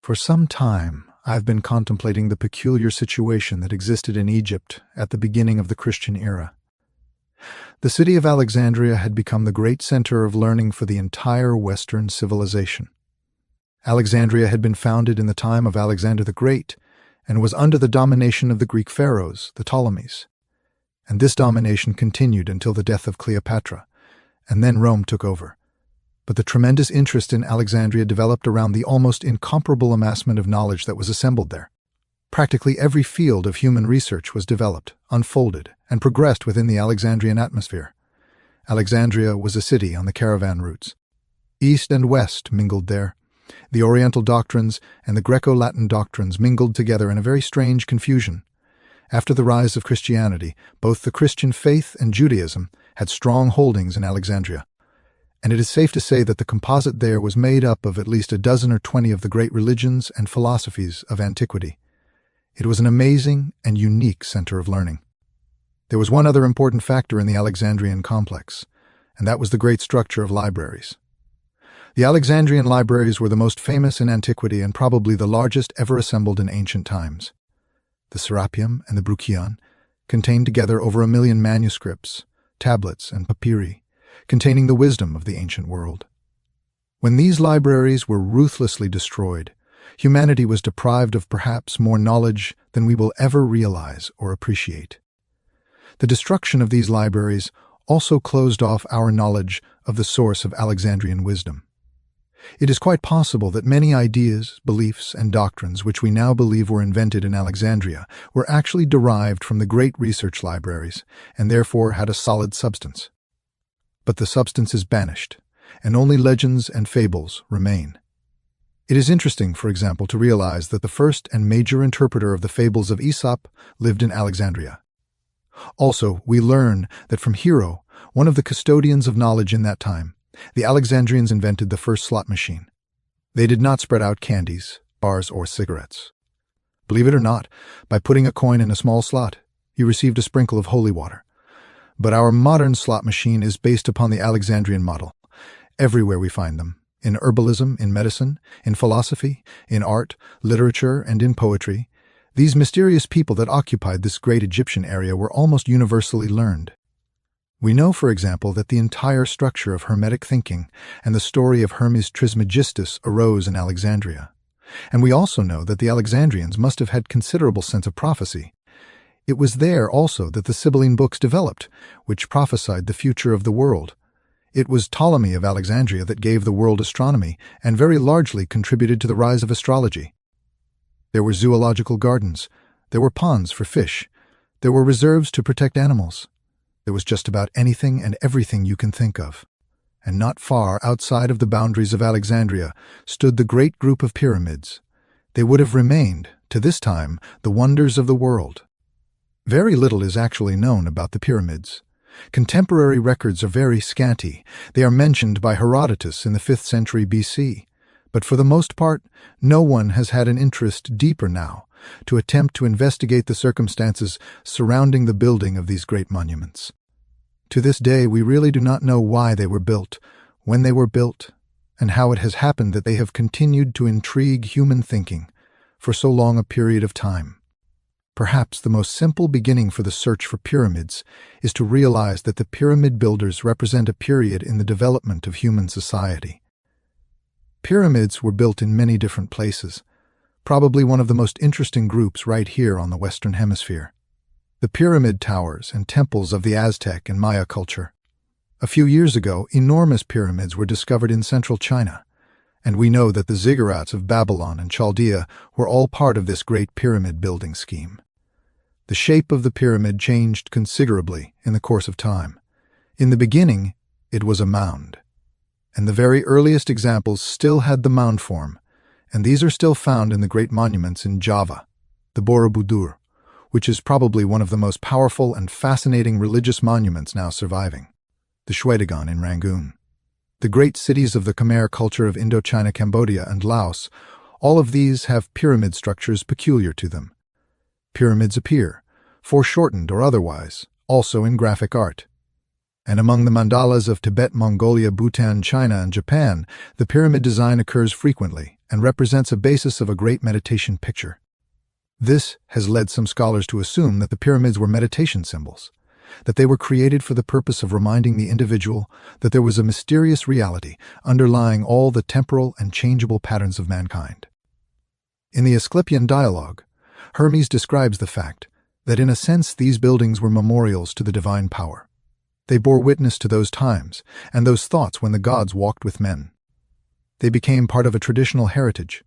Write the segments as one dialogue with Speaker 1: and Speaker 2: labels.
Speaker 1: For some time, I've been contemplating the peculiar situation that existed in Egypt at the beginning of the Christian era. The city of Alexandria had become the great center of learning for the entire Western civilization. Alexandria had been founded in the time of Alexander the Great and was under the domination of the Greek pharaohs, the Ptolemies. And this domination continued until the death of Cleopatra, and then Rome took over. But the tremendous interest in Alexandria developed around the almost incomparable amassment of knowledge that was assembled there. Practically every field of human research was developed, unfolded, and progressed within the Alexandrian atmosphere. Alexandria was a city on the caravan routes. East and West mingled there. The Oriental doctrines and the Greco-Latin doctrines mingled together in a very strange confusion. After the rise of Christianity, both the Christian faith and Judaism had strong holdings in Alexandria. And it is safe to say that the composite there was made up of at least a dozen or 20 of the great religions and philosophies of antiquity. It was an amazing and unique center of learning. There was one other important factor in the Alexandrian complex, and that was the great structure of libraries. The Alexandrian libraries were the most famous in antiquity and probably the largest ever assembled in ancient times. The Serapeum and the Bruchion contained together over 1 million manuscripts, tablets, and papyri, containing the wisdom of the ancient world. When these libraries were ruthlessly destroyed, humanity was deprived of perhaps more knowledge than we will ever realize or appreciate. The destruction of these libraries also closed off our knowledge of the source of Alexandrian wisdom. It is quite possible that many ideas, beliefs, and doctrines which we now believe were invented in Alexandria were actually derived from the great research libraries and therefore had a solid substance. But the substance is banished, and only legends and fables remain. It is interesting, for example, to realize that the first and major interpreter of the fables of Aesop lived in Alexandria. Also, we learn that from Hero, one of the custodians of knowledge in that time, the Alexandrians invented the first slot machine. They did not spread out candies, bars, or cigarettes. Believe it or not, by putting a coin in a small slot, you received a sprinkle of holy water. But our modern slot machine is based upon the Alexandrian model. Everywhere we find them, in herbalism, in medicine, in philosophy, in art, literature, and in poetry, these mysterious people that occupied this great Egyptian area were almost universally learned. We know, for example, that the entire structure of Hermetic thinking and the story of Hermes Trismegistus arose in Alexandria. And we also know that the Alexandrians must have had considerable sense of prophecy. It was there also that the Sibylline books developed, which prophesied the future of the world. It was Ptolemy of Alexandria that gave the world astronomy and very largely contributed to the rise of astrology. There were zoological gardens. There were ponds for fish. There were reserves to protect animals. There was just about anything and everything you can think of. And not far outside of the boundaries of Alexandria stood the great group of pyramids. They would have remained, to this time, the wonders of the world. Very little is actually known about the pyramids. Contemporary records are very scanty. They are mentioned by Herodotus in the 5th century BC. But for the most part, no one has had an interest deeper now to attempt to investigate the circumstances surrounding the building of these great monuments. To this day, we really do not know why they were built, when they were built, and how it has happened that they have continued to intrigue human thinking for so long a period of time. Perhaps the most simple beginning for the search for pyramids is to realize that the pyramid builders represent a period in the development of human society. Pyramids were built in many different places, probably one of the most interesting groups right here on the Western Hemisphere. The pyramid towers and temples of the Aztec and Maya culture. A few years ago, enormous pyramids were discovered in central China, and we know that the ziggurats of Babylon and Chaldea were all part of this great pyramid building scheme. The shape of the pyramid changed considerably in the course of time. In the beginning, it was a mound, and the very earliest examples still had the mound form, and these are still found in the great monuments in Java, the Borobudur, which is probably one of the most powerful and fascinating religious monuments now surviving, the Shwedagon in Rangoon. The great cities of the Khmer culture of Indochina, Cambodia, and Laos, all of these have pyramid structures peculiar to them. Pyramids appear, foreshortened or otherwise, also in graphic art. And among the mandalas of Tibet, Mongolia, Bhutan, China, and Japan, the pyramid design occurs frequently and represents a basis of a great meditation picture. This has led some scholars to assume that the pyramids were meditation symbols, that they were created for the purpose of reminding the individual that there was a mysterious reality underlying all the temporal and changeable patterns of mankind. In the Asclepian dialogue, Hermes describes the fact that in a sense these buildings were memorials to the divine power. They bore witness to those times and those thoughts when the gods walked with men. They became part of a traditional heritage,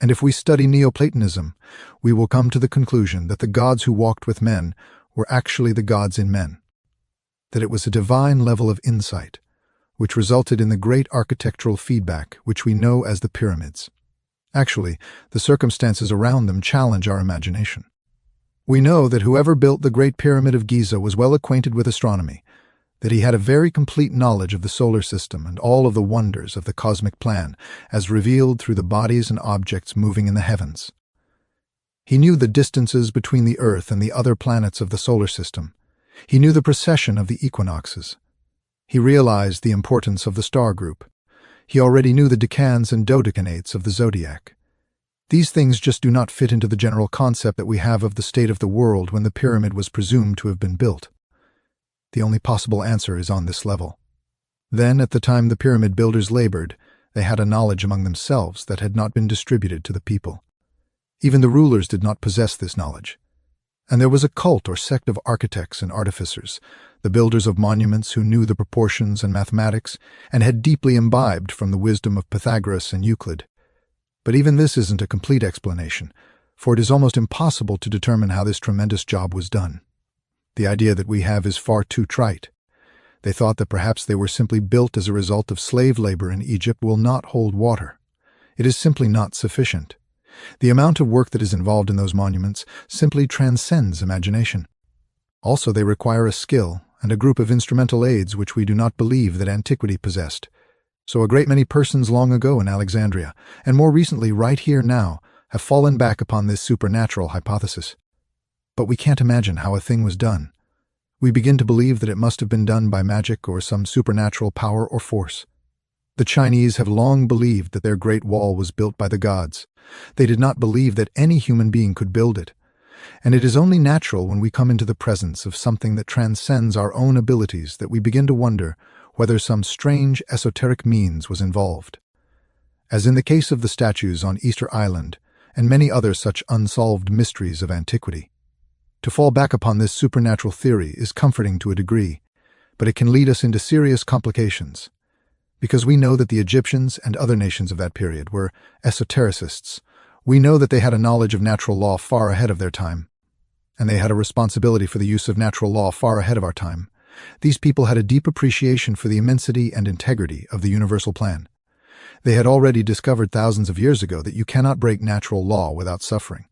Speaker 1: and if we study Neoplatonism, we will come to the conclusion that the gods who walked with men were actually the gods in men, that it was a divine level of insight, which resulted in the great architectural feedback which we know as the pyramids. Actually, the circumstances around them challenge our imagination. We know that whoever built the Great Pyramid of Giza was well acquainted with astronomy, that he had a very complete knowledge of the solar system and all of the wonders of the cosmic plan as revealed through the bodies and objects moving in the heavens. He knew the distances between the Earth and the other planets of the solar system. He knew the precession of the equinoxes. He realized the importance of the star group. He already knew the decans and dodecanates of the zodiac. These things just do not fit into the general concept that we have of the state of the world when the pyramid was presumed to have been built. The only possible answer is on this level. Then, at the time the pyramid builders labored, they had a knowledge among themselves that had not been distributed to the people. Even the rulers did not possess this knowledge. And there was a cult or sect of architects and artificers, the builders of monuments who knew the proportions and mathematics and had deeply imbibed from the wisdom of Pythagoras and Euclid. But even this isn't a complete explanation, for it is almost impossible to determine how this tremendous job was done. The idea that we have is far too trite. They thought that perhaps they were simply built as a result of slave labor in Egypt will not hold water. It is simply not sufficient. The amount of work that is involved in those monuments simply transcends imagination. Also, they require a skill and a group of instrumental aids which we do not believe that antiquity possessed. So a great many persons long ago in Alexandria, and more recently right here now, have fallen back upon this supernatural hypothesis. But we can't imagine how a thing was done. We begin to believe that it must have been done by magic or some supernatural power or force. The Chinese have long believed that their Great Wall was built by the gods. They did not believe that any human being could build it. And it is only natural when we come into the presence of something that transcends our own abilities that we begin to wonder whether some strange esoteric means was involved. As in the case of the statues on Easter Island and many other such unsolved mysteries of antiquity. To fall back upon this supernatural theory is comforting to a degree, but it can lead us into serious complications. Because we know that the Egyptians and other nations of that period were esotericists, we know that they had a knowledge of natural law far ahead of their time, and they had a responsibility for the use of natural law far ahead of our time. These people had a deep appreciation for the immensity and integrity of the universal plan. They had already discovered thousands of years ago that you cannot break natural law without suffering.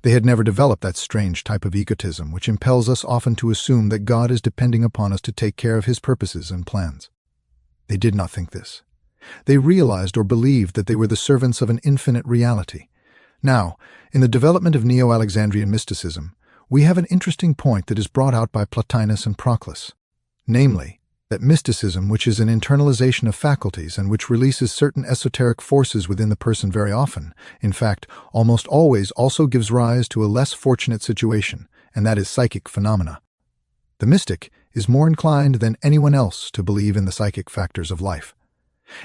Speaker 1: They had never developed that strange type of egotism which impels us often to assume that God is depending upon us to take care of his purposes and plans. They did not think this. They realized or believed that they were the servants of an infinite reality. Now, in the development of Neo-Alexandrian mysticism, we have an interesting point that is brought out by Plotinus and Proclus, namely, that mysticism, which is an internalization of faculties and which releases certain esoteric forces within the person very often, in fact, almost always also gives rise to a less fortunate situation, and that is psychic phenomena. The mystic is more inclined than anyone else to believe in the psychic factors of life.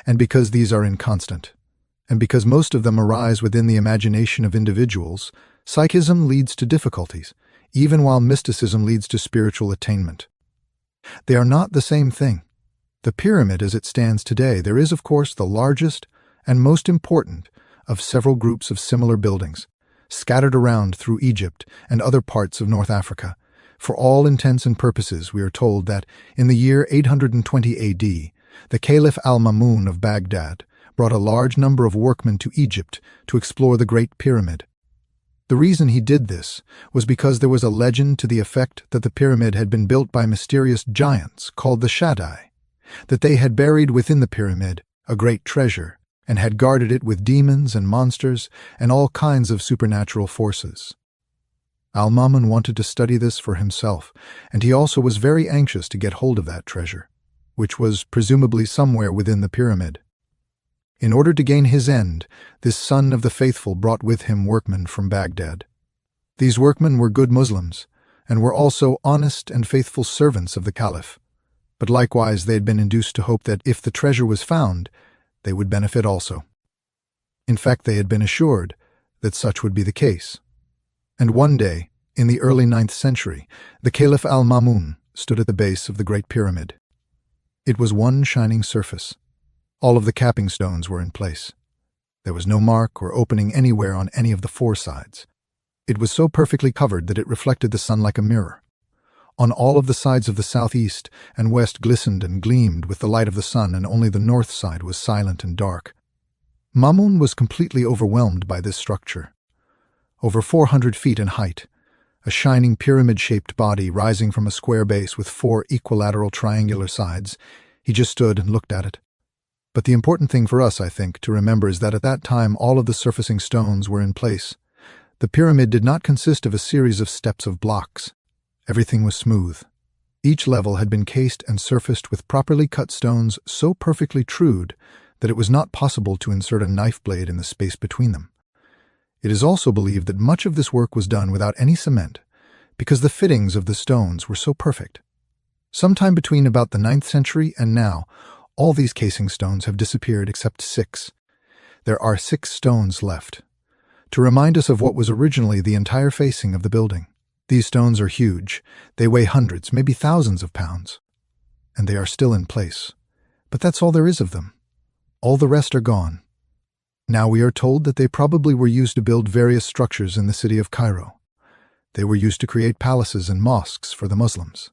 Speaker 1: And because these are inconstant, and because most of them arise within the imagination of individuals, psychism leads to difficulties, even while mysticism leads to spiritual attainment. They are not the same thing. The pyramid as it stands today, there is, of course, the largest and most important of several groups of similar buildings, scattered around through Egypt and other parts of North Africa. For all intents and purposes, we are told that in the year 820 AD, the Caliph al-Mamun of Baghdad brought a large number of workmen to Egypt to explore the Great Pyramid. The reason he did this was because there was a legend to the effect that the pyramid had been built by mysterious giants called the Shaddai, that they had buried within the pyramid a great treasure and had guarded it with demons and monsters and all kinds of supernatural forces. Al-Mamun wanted to study this for himself, and he also was very anxious to get hold of that treasure, which was presumably somewhere within the pyramid. In order to gain his end, this son of the faithful brought with him workmen from Baghdad. These workmen were good Muslims, and were also honest and faithful servants of the Caliph, but likewise they had been induced to hope that if the treasure was found, they would benefit also. In fact, they had been assured that such would be the case. And one day, in the early 9th century, the Caliph al-Ma'mun stood at the base of the Great Pyramid. It was one shining surface. All of the capping stones were in place. There was no mark or opening anywhere on any of the four sides. It was so perfectly covered that it reflected the sun like a mirror. On all of the sides of the southeast and west glistened and gleamed with the light of the sun, and only the north side was silent and dark. Ma'mun was completely overwhelmed by this structure. Over 400 feet in height, a shining pyramid-shaped body rising from a square base with 4 equilateral triangular sides, he just stood and looked at it. But the important thing for us, I think, to remember is that at that time all of the surfacing stones were in place. The pyramid did not consist of a series of steps of blocks. Everything was smooth. Each level had been cased and surfaced with properly cut stones so perfectly trued that it was not possible to insert a knife blade in the space between them. It is also believed that much of this work was done without any cement, because the fittings of the stones were so perfect. Sometime between about the 9th century and now, all these casing stones have disappeared except 6. There are 6 stones left, to remind us of what was originally the entire facing of the building. These stones are huge. They weigh hundreds, maybe thousands of pounds. And they are still in place. But that's all there is of them. All the rest are gone. Now we are told that they probably were used to build various structures in the city of Cairo. They were used to create palaces and mosques for the Muslims.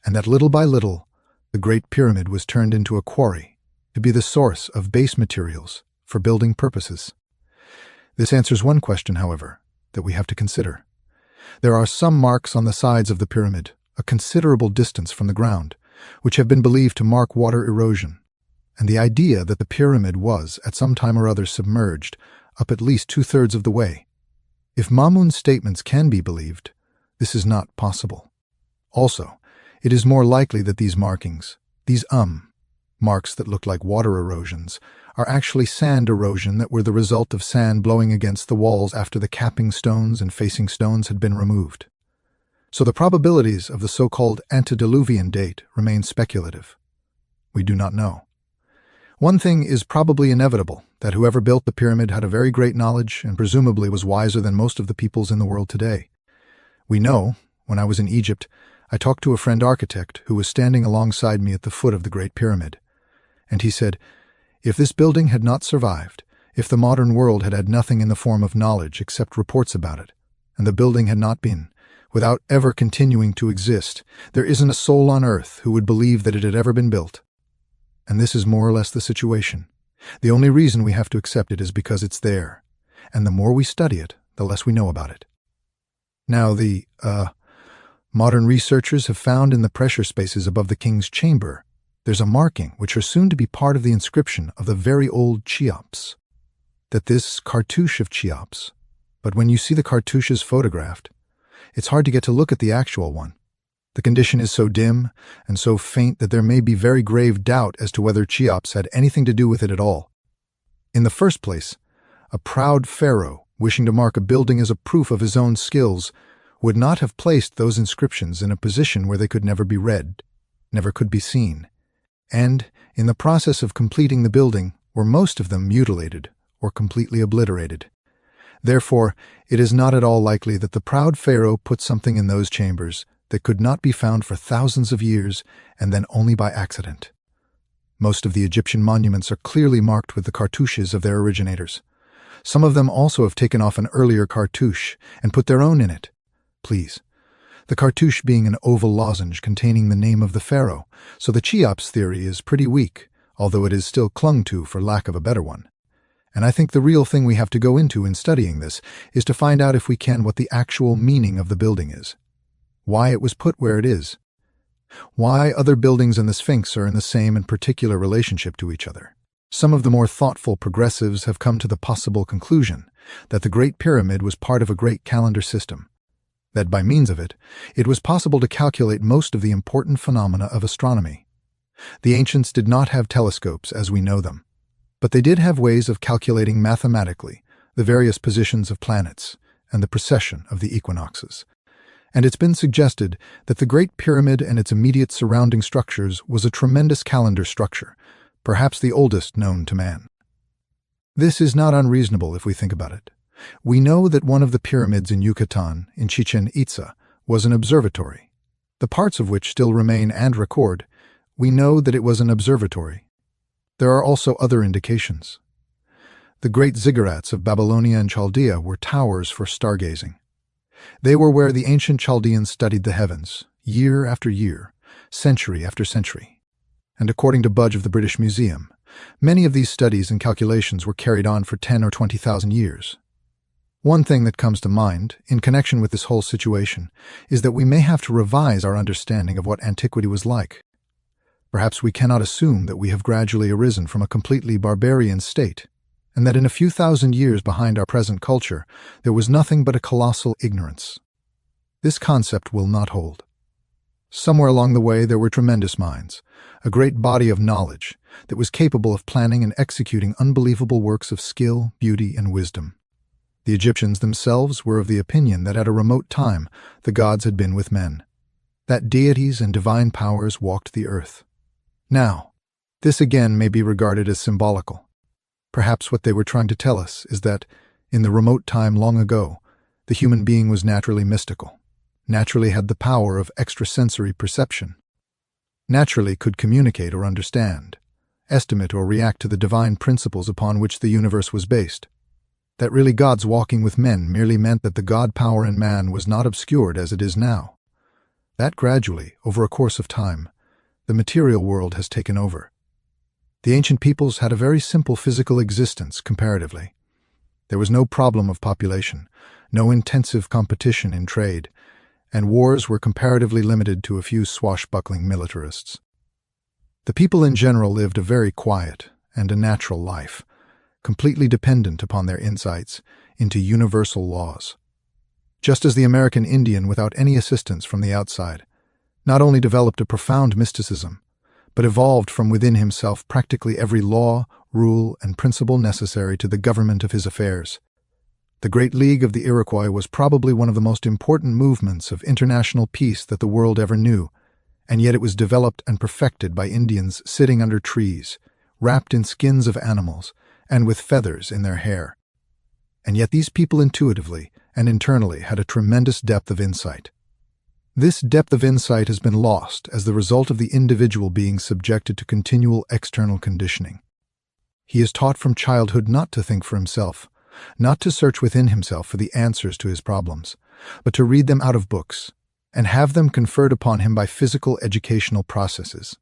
Speaker 1: And that little by little, the Great Pyramid was turned into a quarry to be the source of base materials for building purposes. This answers one question, however, that we have to consider. There are some marks on the sides of the pyramid, a considerable distance from the ground, which have been believed to mark water erosion, and the idea that the pyramid was, at some time or other, submerged up at least 2/3 of the way. If Ma'mun's statements can be believed, this is not possible. Also, it is more likely that these markings, these marks that look like water erosions, are actually sand erosion that were the result of sand blowing against the walls after the capping stones and facing stones had been removed. So the probabilities of the so-called antediluvian date remain speculative. We do not know. One thing is probably inevitable, that whoever built the pyramid had a very great knowledge and presumably was wiser than most of the peoples in the world today. We know, when I was in Egypt, I talked to a friend architect who was standing alongside me at the foot of the Great Pyramid, and he said, if this building had not survived, if the modern world had had nothing in the form of knowledge except reports about it, and the building had not been, without ever continuing to exist, there isn't a soul on earth who would believe that it had ever been built. And this is more or less the situation. The only reason we have to accept it is because it's there, and the more we study it, the less we know about it. Now, modern researchers have found in the pressure spaces above the king's chamber there's a marking which are soon to be part of the inscription of the very old Cheops. That this cartouche of Cheops, but when you see the cartouches photographed, it's hard to get to look at the actual one. The condition is so dim and so faint that there may be very grave doubt as to whether Cheops had anything to do with it at all. In the first place, a proud pharaoh, wishing to mark a building as a proof of his own skills, would not have placed those inscriptions in a position where they could never be read, never could be seen, and, in the process of completing the building, were most of them mutilated or completely obliterated. Therefore, it is not at all likely that the proud pharaoh put something in those chambers that could not be found for thousands of years and then only by accident. Most of the Egyptian monuments are clearly marked with the cartouches of their originators. Some of them also have taken off an earlier cartouche and put their own in it. Please. The cartouche being an oval lozenge containing the name of the pharaoh, so the Cheops theory is pretty weak, although it is still clung to for lack of a better one. And I think the real thing we have to go into in studying this is to find out if we can what the actual meaning of the building is. Why it was put where it is. Why other buildings and the Sphinx are in the same and particular relationship to each other. Some of the more thoughtful progressives have come to the possible conclusion that the Great Pyramid was part of a great calendar system, that by means of it, it was possible to calculate most of the important phenomena of astronomy. The ancients did not have telescopes as we know them, But they did have ways of calculating mathematically the various positions of planets and the precession of the equinoxes. And it's been suggested that the Great Pyramid and its immediate surrounding structures was a tremendous calendar structure, perhaps the oldest known to man. This is not unreasonable if we think about it. We know that one of the pyramids in Yucatan, in Chichen Itza, was an observatory. The parts of which still remain and record, we know that it was an observatory. There are also other indications. The great ziggurats of Babylonia and Chaldea were towers for stargazing. They were where the ancient Chaldeans studied the heavens, year after year, century after century. And according to Budge of the British Museum, many of these studies and calculations were carried on for 10 or 20,000 years. One thing that comes to mind, in connection with this whole situation, is that we may have to revise our understanding of what antiquity was like. Perhaps we cannot assume that we have gradually arisen from a completely barbarian state, and that in a few thousand years behind our present culture, there was nothing but a colossal ignorance. This concept will not hold. Somewhere along the way there were tremendous minds, a great body of knowledge that was capable of planning and executing unbelievable works of skill, beauty, and wisdom. The Egyptians themselves were of the opinion that at a remote time the gods had been with men, that deities and divine powers walked the earth. Now, this again may be regarded as symbolical. Perhaps what they were trying to tell us is that, in the remote time long ago, the human being was naturally mystical, naturally had the power of extrasensory perception, naturally could communicate or understand, estimate or react to the divine principles upon which the universe was based. That really God's walking with men merely meant that the God power in man was not obscured as it is now. That gradually, over a course of time, the material world has taken over. The ancient peoples had a very simple physical existence comparatively. There was no problem of population, no intensive competition in trade, and wars were comparatively limited to a few swashbuckling militarists. The people in general lived a very quiet and a natural life, completely dependent upon their insights into universal laws. Just as the American Indian, without any assistance from the outside, not only developed a profound mysticism, but evolved from within himself practically every law, rule, and principle necessary to the government of his affairs. The Great League of the Iroquois was probably one of the most important movements of international peace that the world ever knew, and yet it was developed and perfected by Indians sitting under trees, wrapped in skins of animals, and with feathers in their hair. And yet these people intuitively and internally had a tremendous depth of insight. This depth of insight has been lost as the result of the individual being subjected to continual external conditioning. He is taught from childhood not to think for himself, not to search within himself for the answers to his problems, but to read them out of books, and have them conferred upon him by physical educational processes.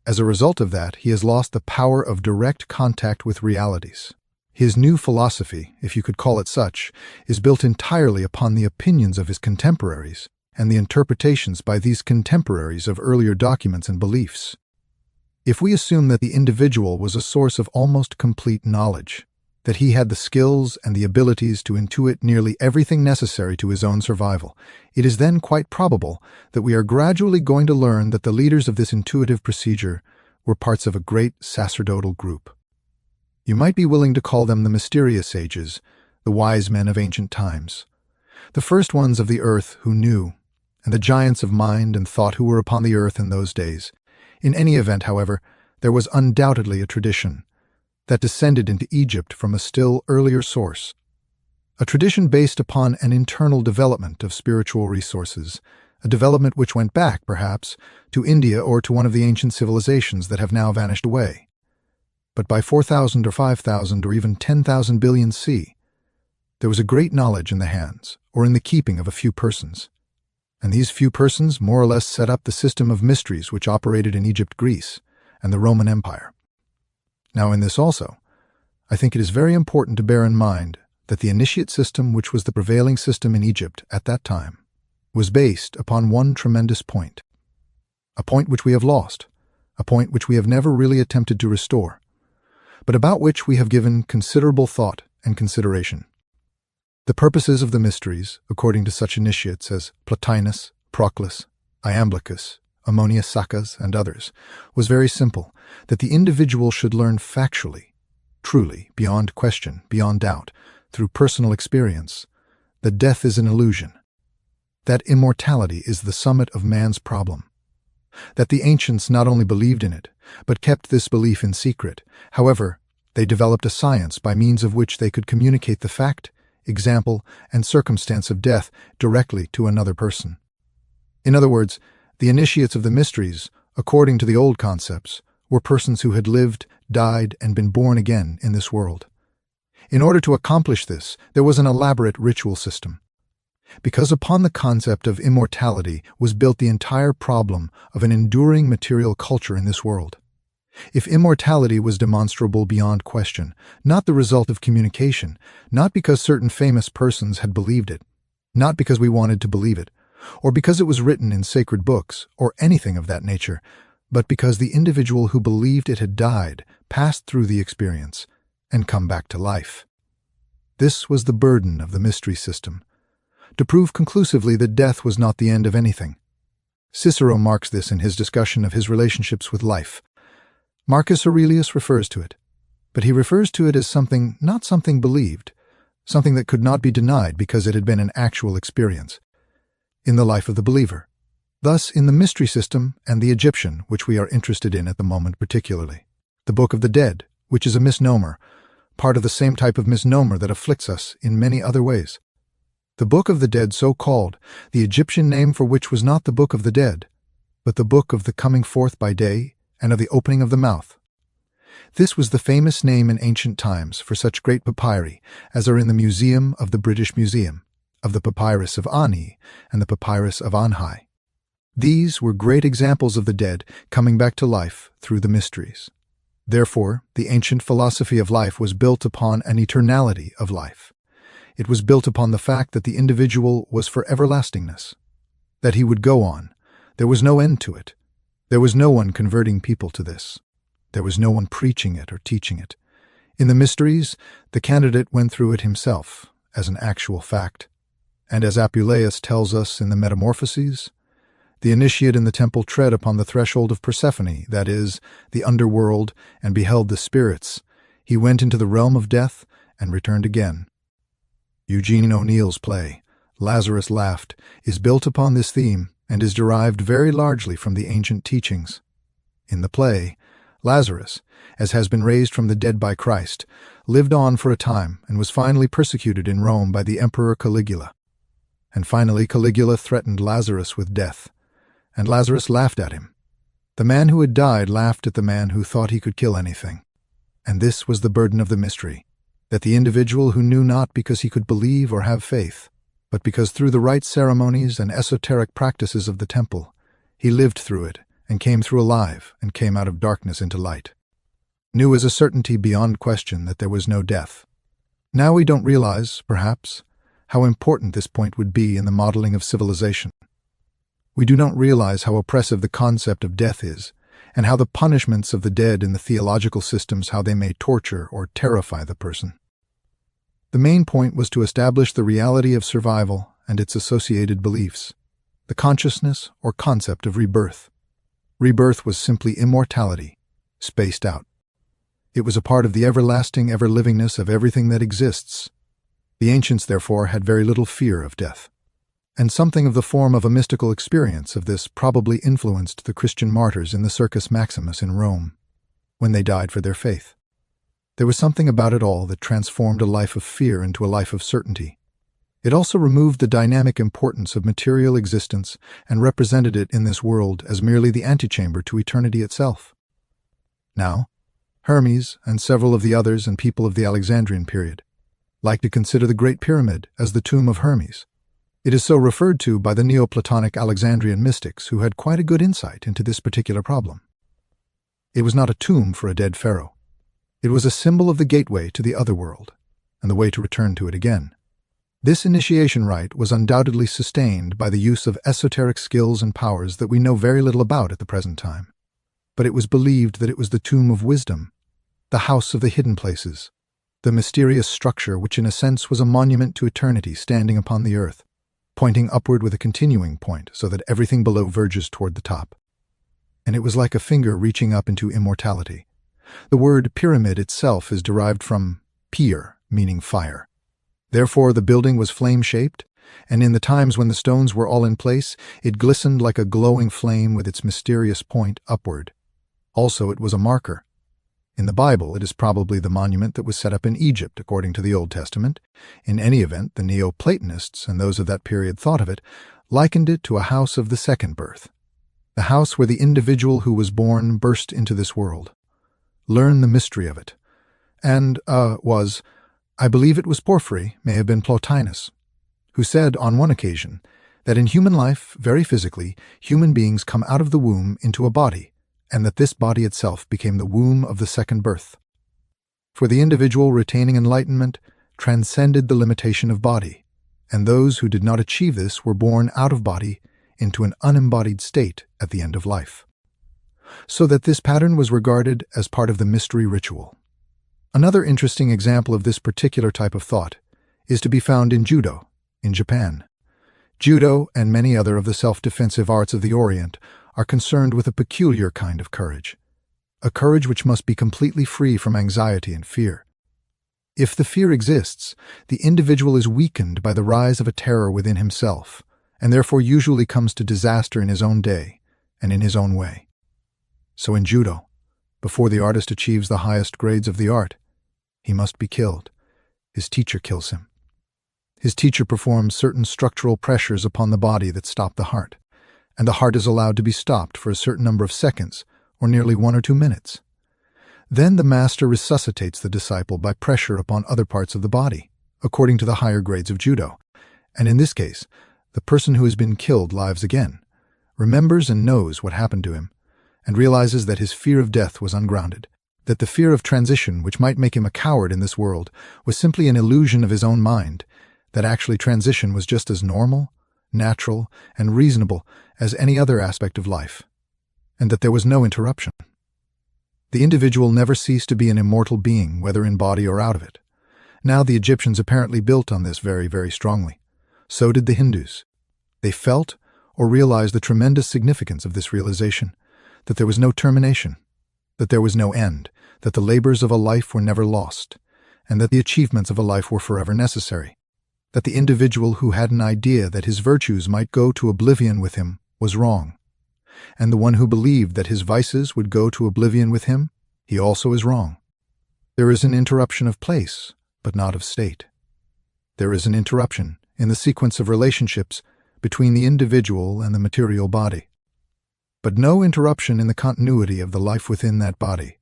Speaker 1: As a result of that, he has lost the power of direct contact with realities. His new philosophy, if you could call it such, is built entirely upon the opinions of his contemporaries, and the interpretations by these contemporaries of earlier documents and beliefs. If we assume that the individual was a source of almost complete knowledge, that he had the skills and the abilities to intuit nearly everything necessary to his own survival, it is then quite probable that we are gradually going to learn that the leaders of this intuitive procedure were parts of a great sacerdotal group. You might be willing to call them the mysterious sages, the wise men of ancient times, the first ones of the earth who knew, and the giants of mind and thought who were upon the earth in those days. In any event, however, there was undoubtedly a tradition that descended into Egypt from a still earlier source, a tradition based upon an internal development of spiritual resources, a development which went back, perhaps, to India or to one of the ancient civilizations that have now vanished away. But by 4,000 or 5,000 or even 10,000 billion C, there was a great knowledge in the hands, or in the keeping of a few persons. And these few persons more or less set up the system of mysteries which operated in Egypt, Greece, and the Roman Empire. Now in this also, I think it is very important to bear in mind that the initiate system, which was the prevailing system in Egypt at that time, was based upon one tremendous point, a point which we have lost, a point which we have never really attempted to restore, but about which we have given considerable thought and consideration. The purposes of the mysteries, according to such initiates as Plotinus, Proclus, Iamblichus, Ammonius Saccas, and others, was very simple, that the individual should learn factually, truly, beyond question, beyond doubt, through personal experience, that death is an illusion, that immortality is the summit of man's problem, that the ancients not only believed in it, but kept this belief in secret. However, they developed a science by means of which they could communicate the fact, example, and circumstance of death directly to another person. In other words, the initiates of the mysteries, according to the old concepts, were persons who had lived, died, and been born again in this world. In order to accomplish this, there was an elaborate ritual system. Because upon the concept of immortality was built the entire problem of an enduring material culture in this world. If immortality was demonstrable beyond question, not the result of communication, not because certain famous persons had believed it, not because we wanted to believe it, or because it was written in sacred books, or anything of that nature, but because the individual who believed it had died, passed through the experience, and come back to life. This was the burden of the mystery system, to prove conclusively that death was not the end of anything. Cicero marks this in his discussion of his relationships with life. Marcus Aurelius refers to it, but he refers to it as something, not something believed, something that could not be denied because it had been an actual experience in the life of the believer. Thus, in the mystery system and the Egyptian, which we are interested in at the moment particularly, the Book of the Dead, which is a misnomer, part of the same type of misnomer that afflicts us in many other ways. The Book of the Dead, so called, the Egyptian name for which was not the Book of the Dead, but the Book of the Coming Forth by Day and of the Opening of the Mouth. This was the famous name in ancient times for such great papyri as are in the Museum of the British Museum, of the Papyrus of Ani and the Papyrus of Anhai. These were great examples of the dead coming back to life through the mysteries. Therefore, the ancient philosophy of life was built upon an eternality of life. It was built upon the fact that the individual was for everlastingness, that he would go on. There was no end to it. There was no one converting people to this. There was no one preaching it or teaching it. In the mysteries, the candidate went through it himself as an actual fact. And as Apuleius tells us in the Metamorphoses, the initiate in the temple tread upon the threshold of Persephone, that is, the underworld, and beheld the spirits. He went into the realm of death and returned again. Eugene O'Neill's play, Lazarus Laughed, is built upon this theme and is derived very largely from the ancient teachings. In the play, Lazarus, as has been raised from the dead by Christ, lived on for a time and was finally persecuted in Rome by the Emperor Caligula. And finally Caligula threatened Lazarus with death, and Lazarus laughed at him. The man who had died laughed at the man who thought he could kill anything. And this was the burden of the mystery, that the individual who knew not because he could believe or have faith, but because through the right ceremonies and esoteric practices of the temple, he lived through it and came through alive and came out of darkness into light, knew as a certainty beyond question that there was no death. Now we don't realize, perhaps, how important this point would be in the modeling of civilization. We do not realize how oppressive the concept of death is, and how the punishments of the dead in the theological systems, how they may torture or terrify the person. The main point was to establish the reality of survival and its associated beliefs, the consciousness or concept of rebirth. Rebirth was simply immortality, spaced out. It was a part of the everlasting ever-livingness of everything that exists. The ancients, therefore, had very little fear of death. And something of the form of a mystical experience of this probably influenced the Christian martyrs in the Circus Maximus in Rome, when they died for their faith. There was something about it all that transformed a life of fear into a life of certainty. It also removed the dynamic importance of material existence and represented it in this world as merely the antechamber to eternity itself. Now, Hermes and several of the others and people of the Alexandrian period like to consider the Great Pyramid as the tomb of Hermes. It is so referred to by the Neoplatonic Alexandrian mystics who had quite a good insight into this particular problem. It was not a tomb for a dead pharaoh. It was a symbol of the gateway to the other world, and the way to return to it again. This initiation rite was undoubtedly sustained by the use of esoteric skills and powers that we know very little about at the present time. But it was believed that it was the tomb of wisdom, the house of the hidden places, the mysterious structure which in a sense was a monument to eternity standing upon the earth, pointing upward with a continuing point so that everything below verges toward the top. And it was like a finger reaching up into immortality, The word pyramid itself is derived from pyr, meaning fire. Therefore, the building was flame-shaped, and in the times when the stones were all in place, it glistened like a glowing flame with its mysterious point upward. Also, it was a marker. In the Bible, it is probably the monument that was set up in Egypt, according to the Old Testament. In any event, the Neoplatonists and those of that period thought of it, likened it to a house of the second birth, the house where the individual who was born burst into this world. Learn the mystery of it. And, I believe it was Porphyry, may have been Plotinus, who said on one occasion that in human life, very physically, human beings come out of the womb into a body, and that this body itself became the womb of the second birth. For the individual retaining enlightenment transcended the limitation of body, and those who did not achieve this were born out of body into an unembodied state at the end of life. So that this pattern was regarded as part of the mystery ritual. Another interesting example of this particular type of thought is to be found in Judo, in Japan. Judo and many other of the self-defensive arts of the Orient are concerned with a peculiar kind of courage, a courage which must be completely free from anxiety and fear. If the fear exists, the individual is weakened by the rise of a terror within himself, and therefore usually comes to disaster in his own day and in his own way. So in Judo, before the artist achieves the highest grades of the art, he must be killed. His teacher kills him. His teacher performs certain structural pressures upon the body that stop the heart, and the heart is allowed to be stopped for a certain number of seconds, or nearly 1 or 2 minutes. Then the master resuscitates the disciple by pressure upon other parts of the body, according to the higher grades of Judo, and in this case, the person who has been killed lives again, remembers and knows what happened to him, and realizes that his fear of death was ungrounded, that the fear of transition, which might make him a coward in this world, was simply an illusion of his own mind, that actually transition was just as normal, natural, and reasonable as any other aspect of life, and that there was no interruption. The individual never ceased to be an immortal being, whether in body or out of it. Now the Egyptians apparently built on this very, very strongly. So did the Hindus. They felt or realized the tremendous significance of this realization, that there was no termination, that there was no end, that the labors of a life were never lost, and that the achievements of a life were forever necessary, that the individual who had an idea that his virtues might go to oblivion with him was wrong, and the one who believed that his vices would go to oblivion with him, he also is wrong. There is an interruption of place, but not of state. There is an interruption in the sequence of relationships between the individual and the material body, but no interruption in the continuity of the life within that body.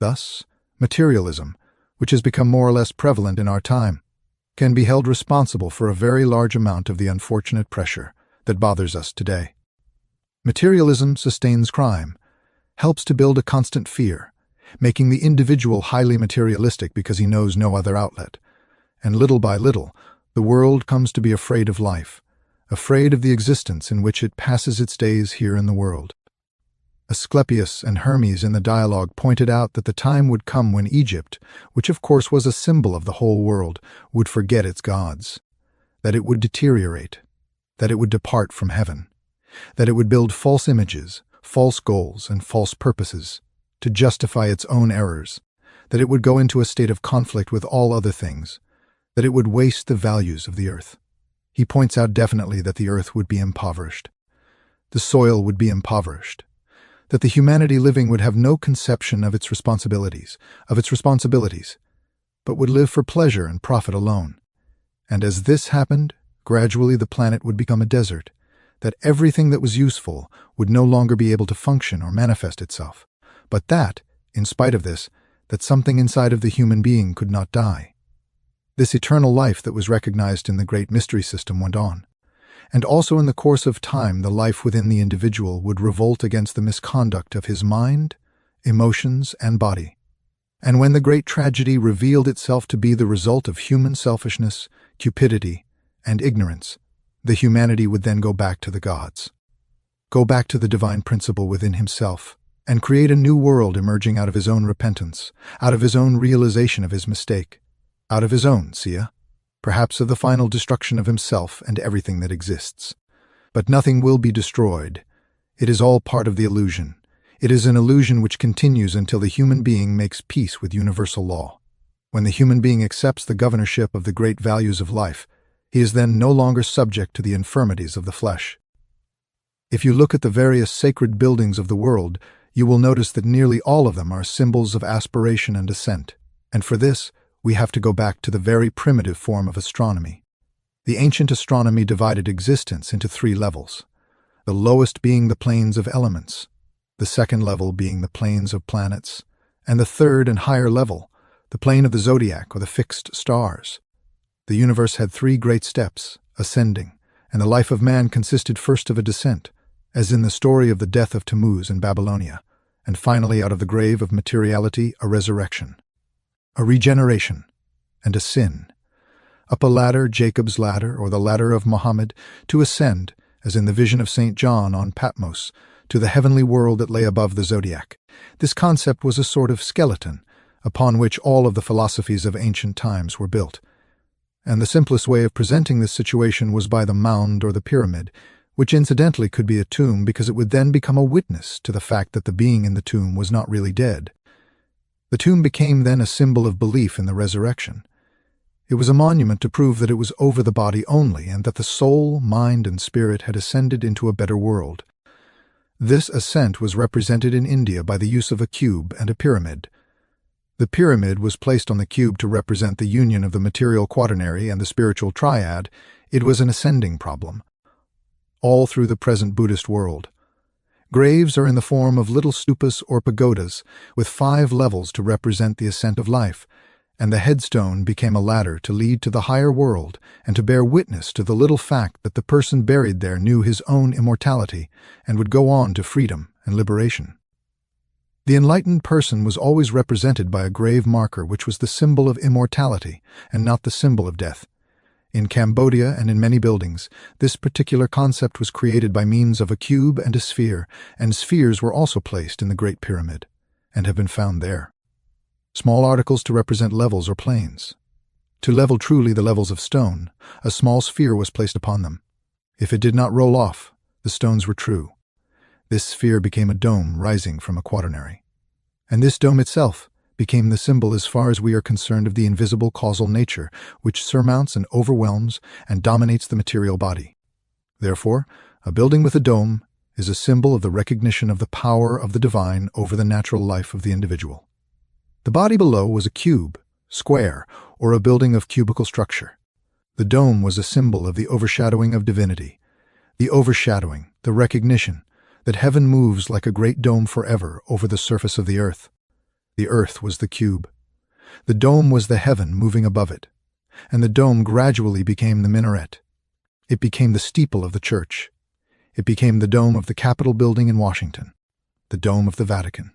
Speaker 1: Thus, materialism, which has become more or less prevalent in our time, can be held responsible for a very large amount of the unfortunate pressure that bothers us today. Materialism sustains crime, helps to build a constant fear, making the individual highly materialistic because he knows no other outlet, and little by little, the world comes to be afraid of life, afraid of the existence in which it passes its days here in the world. Asclepius and Hermes in the dialogue pointed out that the time would come when Egypt, which of course was a symbol of the whole world, would forget its gods, that it would deteriorate, that it would depart from heaven, that it would build false images, false goals, and false purposes to justify its own errors, that it would go into a state of conflict with all other things, that it would waste the values of the earth. He points out definitely that the earth would be impoverished. The soil would be impoverished. That the humanity living would have no conception of its responsibilities, but would live for pleasure and profit alone. And as this happened, gradually the planet would become a desert, that everything that was useful would no longer be able to function or manifest itself, but that, in spite of this, that something inside of the human being could not die. This eternal life that was recognized in the great mystery system went on. And also in the course of time, the life within the individual would revolt against the misconduct of his mind, emotions, and body. And when the great tragedy revealed itself to be the result of human selfishness, cupidity, and ignorance, the humanity would then go back to the gods, go back to the divine principle within himself, and create a new world emerging out of his own repentance, out of his own realization of his mistake, out of his own, perhaps of the final destruction of himself and everything that exists. But nothing will be destroyed. It is all part of the illusion. It is an illusion which continues until the human being makes peace with universal law. When the human being accepts the governorship of the great values of life, he is then no longer subject to the infirmities of the flesh. If you look at the various sacred buildings of the world, you will notice that nearly all of them are symbols of aspiration and ascent, and for this, we have to go back to the very primitive form of astronomy. The ancient astronomy divided existence into 3 levels, the lowest being the planes of elements, the second level being the planes of planets, and the third and higher level, the plane of the zodiac or the fixed stars. The universe had 3 great steps, ascending, and the life of man consisted first of a descent, as in the story of the death of Tammuz in Babylonia, and finally out of the grave of materiality, a resurrection, a regeneration, and a sin. Up a ladder, Jacob's ladder, or the ladder of Muhammad, to ascend, as in the vision of St. John on Patmos, to the heavenly world that lay above the zodiac. This concept was a sort of skeleton, upon which all of the philosophies of ancient times were built. And the simplest way of presenting this situation was by the mound or the pyramid, which incidentally could be a tomb because it would then become a witness to the fact that the being in the tomb was not really dead. The tomb became then a symbol of belief in the resurrection. It was a monument to prove that it was over the body only and that the soul, mind, and spirit had ascended into a better world. This ascent was represented in India by the use of a cube and a pyramid. The pyramid was placed on the cube to represent the union of the material quaternary and the spiritual triad. It was an ascending problem. All through the present Buddhist world, graves are in the form of little stupas or pagodas with 5 levels to represent the ascent of life, and the headstone became a ladder to lead to the higher world and to bear witness to the little fact that the person buried there knew his own immortality and would go on to freedom and liberation. The enlightened person was always represented by a grave marker which was the symbol of immortality and not the symbol of death. In Cambodia and in many buildings, this particular concept was created by means of a cube and a sphere, and spheres were also placed in the Great Pyramid and have been found there. Small articles to represent levels or planes. To level truly the levels of stone, a small sphere was placed upon them. If it did not roll off, the stones were true. This sphere became a dome rising from a quaternary. And this dome itself became the symbol as far as we are concerned of the invisible causal nature which surmounts and overwhelms and dominates the material body. Therefore, a building with a dome is a symbol of the recognition of the power of the divine over the natural life of the individual. The body below was a cube, square, or a building of cubical structure. The dome was a symbol of the overshadowing of divinity, the overshadowing, the recognition, that heaven moves like a great dome forever over the surface of the earth. The earth was the cube. The dome was the heaven moving above it, and the dome gradually became the minaret. It became the steeple of the church. It became the dome of the Capitol building in Washington, the dome of the Vatican,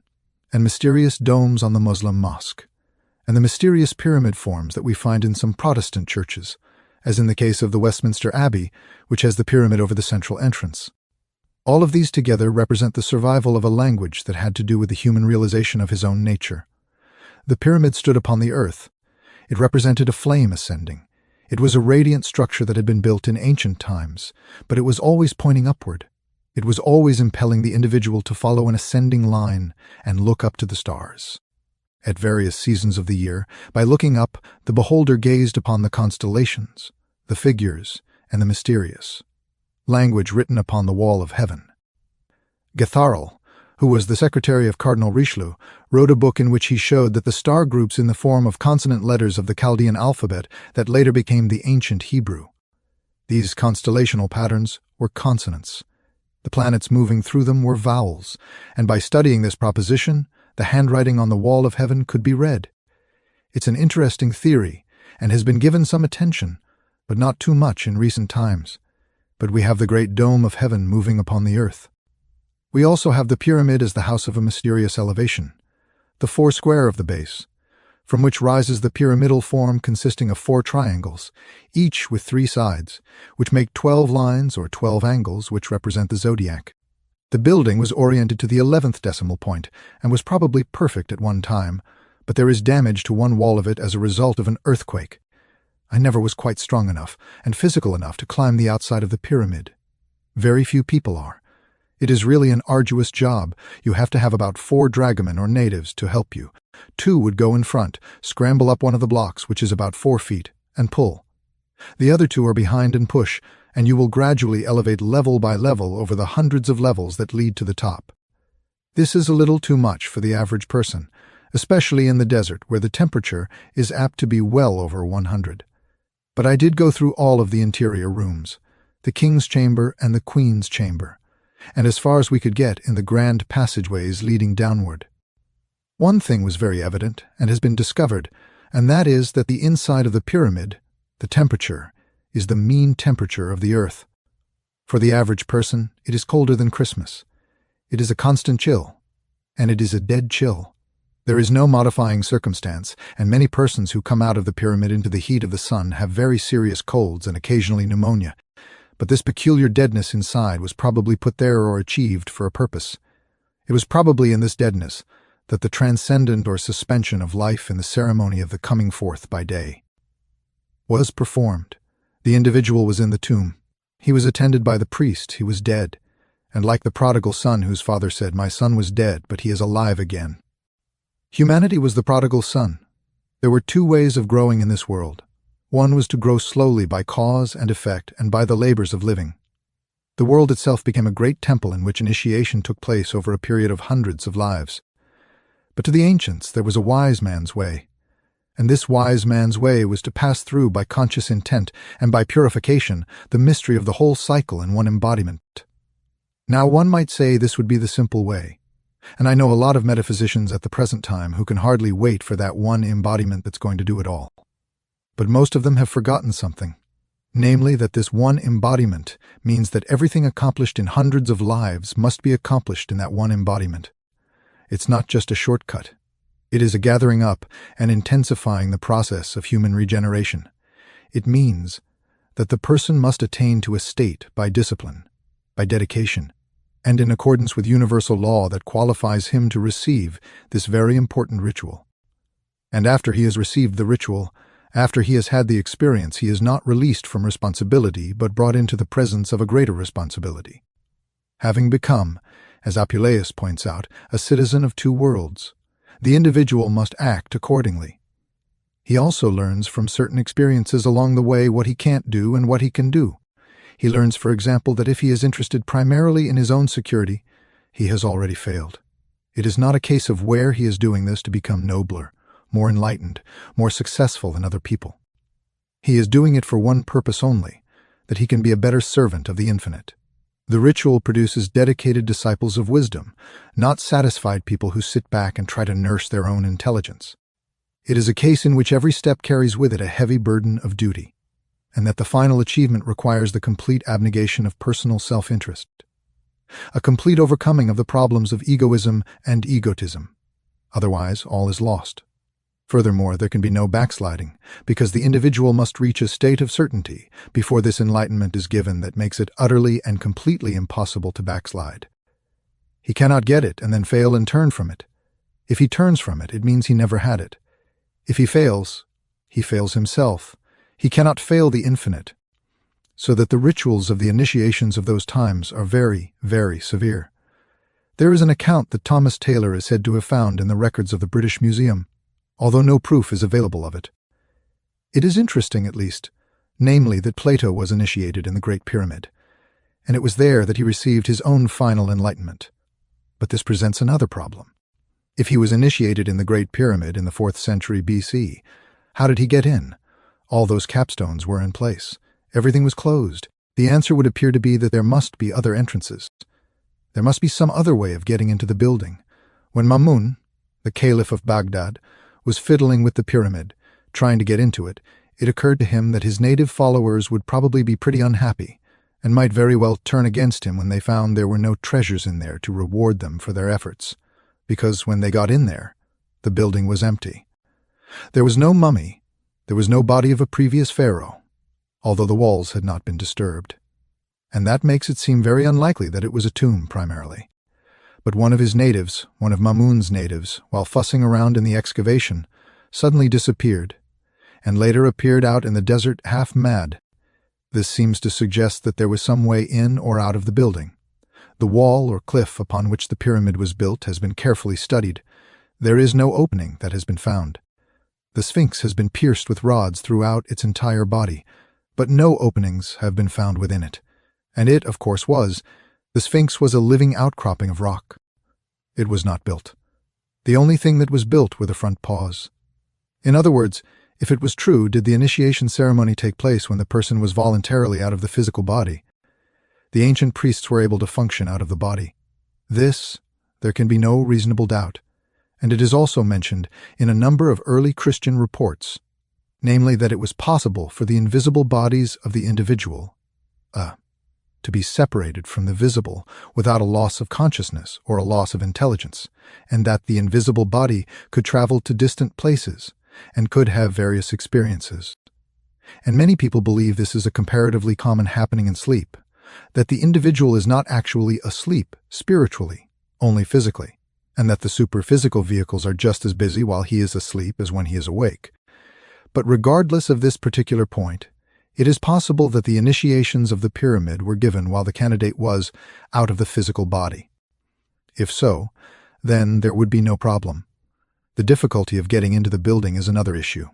Speaker 1: and mysterious domes on the Muslim mosque, and the mysterious pyramid forms that we find in some Protestant churches, as in the case of the Westminster Abbey, which has the pyramid over the central entrance. All of these together represent the survival of a language that had to do with the human realization of his own nature. The pyramid stood upon the earth. It represented a flame ascending. It was a radiant structure that had been built in ancient times, but it was always pointing upward. It was always impelling the individual to follow an ascending line and look up to the stars. At various seasons of the year, by looking up, the beholder gazed upon the constellations, the figures, and the mysterious. Language written upon the wall of heaven. Getharl, who was the secretary of Cardinal Richelieu, wrote a book in which he showed that the star groups in the form of consonant letters of the Chaldean alphabet that later became the ancient Hebrew. These constellational patterns were consonants. The planets moving through them were vowels, and by studying this proposition, the handwriting on the wall of heaven could be read. It's an interesting theory, and has been given some attention, but not too much in recent times. But we have the great dome of heaven moving upon the earth. We also have the pyramid as the house of a mysterious elevation, the 4 square of the base, from which rises the pyramidal form consisting of 4 triangles, each with 3 sides, which make 12 lines or 12 angles which represent the zodiac. The building was oriented to the 11th decimal point and was probably perfect at one time, but there is damage to one wall of it as a result of an earthquake. I never was quite strong enough and physical enough to climb the outside of the pyramid. Very few people are. It is really an arduous job. You have to have about 4 dragomen or natives to help you. 2 would go in front, scramble up one of the blocks, which is about 4 feet, and pull. The other 2 are behind and push, and you will gradually elevate level by level over the hundreds of levels that lead to the top. This is a little too much for the average person, especially in the desert where the temperature is apt to be well over 100. But I did go through all of the interior rooms, the king's chamber and the queen's chamber, and as far as we could get in the grand passageways leading downward. One thing was very evident and has been discovered, and that is that the inside of the pyramid, the temperature, is the mean temperature of the earth. For the average person, it is colder than Christmas. It is a constant chill, and it is a dead chill. There is no modifying circumstance, and many persons who come out of the pyramid into the heat of the sun have very serious colds and occasionally pneumonia. But this peculiar deadness inside was probably put there or achieved for a purpose. It was probably in this deadness that the transcendent or suspension of life in the ceremony of the coming forth by day was performed. The individual was in the tomb. He was attended by the priest. He was dead. And like the prodigal son whose father said, "My son was dead, but he is alive again." Humanity was the prodigal son. There were 2 ways of growing in this world. One was to grow slowly by cause and effect and by the labors of living. The world itself became a great temple in which initiation took place over a period of hundreds of lives. But to the ancients there was a wise man's way, and this wise man's way was to pass through by conscious intent and by purification the mystery of the whole cycle in one embodiment. Now one might say this would be the simple way, and I know a lot of metaphysicians at the present time who can hardly wait for that one embodiment that's going to do it all. But most of them have forgotten something, namely that this one embodiment means that everything accomplished in hundreds of lives must be accomplished in that one embodiment. It's not just a shortcut. It is a gathering up and intensifying the process of human regeneration. It means that the person must attain to a state by discipline, by dedication, and in accordance with universal law that qualifies him to receive this very important ritual. And after he has received the ritual, after he has had the experience, he is not released from responsibility but brought into the presence of a greater responsibility. Having become, as Apuleius points out, a citizen of 2 worlds, the individual must act accordingly. He also learns from certain experiences along the way what he can't do and what he can do. He learns, for example, that if he is interested primarily in his own security, he has already failed. It is not a case of where he is doing this to become nobler, more enlightened, more successful than other people. He is doing it for one purpose only, that he can be a better servant of the infinite. The ritual produces dedicated disciples of wisdom, not satisfied people who sit back and try to nurse their own intelligence. It is a case in which every step carries with it a heavy burden of duty, and that the final achievement requires the complete abnegation of personal self-interest, a complete overcoming of the problems of egoism and egotism. Otherwise, all is lost. Furthermore, there can be no backsliding, because the individual must reach a state of certainty before this enlightenment is given that makes it utterly and completely impossible to backslide. He cannot get it and then fail and turn from it. If he turns from it, it means he never had it. If he fails himself. He cannot fail the infinite, so that the rituals of the initiations of those times are very, very severe. There is an account that Thomas Taylor is said to have found in the records of the British Museum, although no proof is available of it. It is interesting, at least, namely that Plato was initiated in the Great Pyramid, and it was there that he received his own final enlightenment. But this presents another problem. If he was initiated in the Great Pyramid in the 4th century BC, how did he get in? All those capstones were in place. Everything was closed. The answer would appear to be that there must be other entrances. There must be some other way of getting into the building. When Mamun, the Caliph of Baghdad, was fiddling with the pyramid, trying to get into it, it occurred to him that his native followers would probably be pretty unhappy and might very well turn against him when they found there were no treasures in there to reward them for their efforts, because when they got in there, the building was empty. There was no mummy, there was no body of a previous pharaoh, although the walls had not been disturbed. And that makes it seem very unlikely that it was a tomb primarily. But one of his natives, one of Mamun's natives, while fussing around in the excavation, suddenly disappeared, and later appeared out in the desert half mad. This seems to suggest that there was some way in or out of the building. The wall or cliff upon which the pyramid was built has been carefully studied. There is no opening that has been found. The Sphinx has been pierced with rods throughout its entire body, but no openings have been found within it. And it, of course, was. The Sphinx was a living outcropping of rock. It was not built. The only thing that was built were the front paws. In other words, if it was true, did the initiation ceremony take place when the person was voluntarily out of the physical body? The ancient priests were able to function out of the body. This, there can be no reasonable doubt, and it is also mentioned in a number of early Christian reports, namely that it was possible for the invisible bodies of the individual to be separated from the visible without a loss of consciousness or a loss of intelligence, and that the invisible body could travel to distant places and could have various experiences. And many people believe this is a comparatively common happening in sleep, that the individual is not actually asleep spiritually, only physically, and that the superphysical vehicles are just as busy while he is asleep as when he is awake. But regardless of this particular point, it is possible that the initiations of the pyramid were given while the candidate was out of the physical body. If so, then there would be no problem. The difficulty of getting into the building is another issue.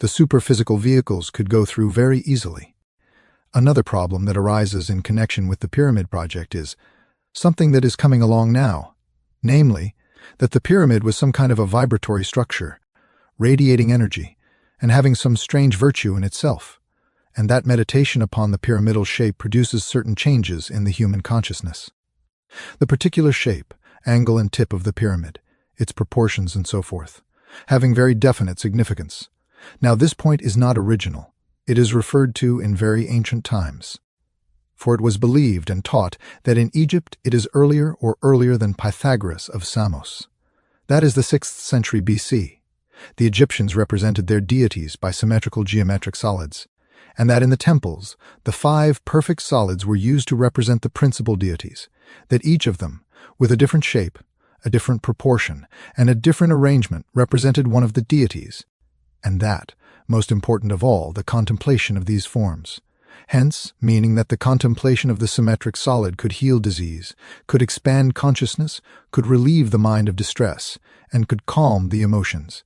Speaker 1: The superphysical vehicles could go through very easily. Another problem that arises in connection with the pyramid project is something that is coming along now, namely, that the pyramid was some kind of a vibratory structure, radiating energy, and having some strange virtue in itself, and that meditation upon the pyramidal shape produces certain changes in the human consciousness. The particular shape, angle and tip of the pyramid, its proportions and so forth, having very definite significance. Now this point is not original. It is referred to in very ancient times. For it was believed and taught that in Egypt it is earlier than Pythagoras of Samos. That is the 6th century BC. The Egyptians represented their deities by symmetrical geometric solids, and that in the temples, the 5 perfect solids were used to represent the principal deities, that each of them, with a different shape, a different proportion, and a different arrangement, represented one of the deities, and that, most important of all, the contemplation of these forms. Hence, meaning that the contemplation of the symmetric solid could heal disease, could expand consciousness, could relieve the mind of distress, and could calm the emotions.